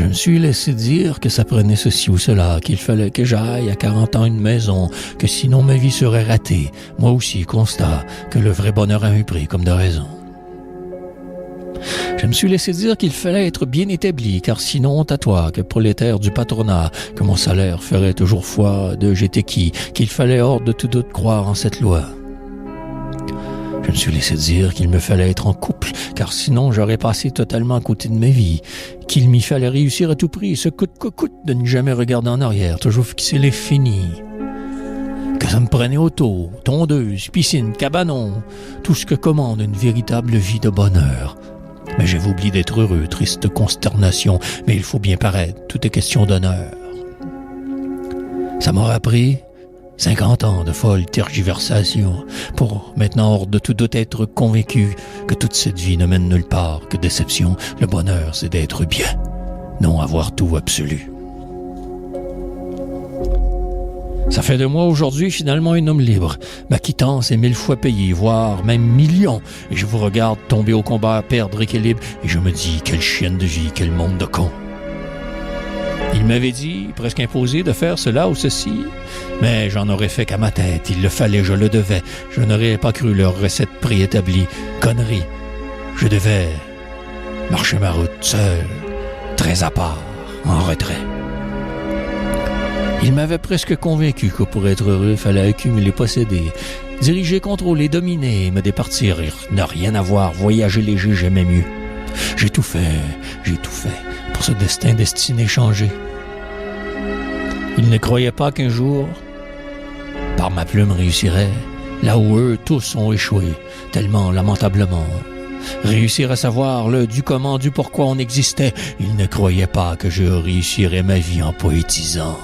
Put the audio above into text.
Je me suis laissé dire que ça prenait ceci ou cela, qu'il fallait que j'aille à 40 ans une maison, que sinon ma vie serait ratée. Moi aussi, constat que le vrai bonheur a un prix comme de raison. Je me suis laissé dire qu'il fallait être bien établi, car sinon, à toi, que prolétaire du patronat, que mon salaire ferait toujours foi de j'étais qui, qu'il fallait hors de tout doute croire en cette loi. Je me suis laissé dire qu'il me fallait être en couple, car sinon j'aurais passé totalement à côté de ma vie, qu'il m'y fallait réussir à tout prix, ce coûte que coûte de ne jamais regarder en arrière, toujours fixer les finis. Que ça me prenait auto, tondeuse, piscine, cabanon, tout ce que commande une véritable vie de bonheur. Mais j'avais oublié d'être heureux, triste consternation, mais il faut bien paraître, tout est question d'honneur. Ça m'aura pris 50 ans de folle tergiversation pour maintenant hors de tout doute être convaincu que toute cette vie ne mène nulle part que déception. Le bonheur, c'est d'être bien, non avoir tout absolu. Ça fait de moi aujourd'hui finalement un homme libre. Ma quittance est 1000 fois payée, voire même millions. Et je vous regarde tomber au combat à perdre équilibre et je me dis, quelle chienne de vie, quel monde de cons. Il m'avait dit, presque imposé, de faire cela ou ceci, mais j'en aurais fait qu'à ma tête. Il le fallait, je le devais. Je n'aurais pas cru leur recette préétablie. Connerie. Je devais marcher ma route seul, très à part, en retrait. Il m'avait presque convaincu que pour être heureux, il fallait accumuler, posséder, diriger, contrôler, dominer, me départir, ne rien avoir, voyager léger, j'aimais mieux. J'ai tout fait pour ce destin destiné changé. Il ne croyait pas qu'un jour, par ma plume réussirait, là où eux tous ont échoué, tellement lamentablement. Réussir à savoir le du comment, du pourquoi on existait, il ne croyait pas que je réussirais ma vie en poétisant.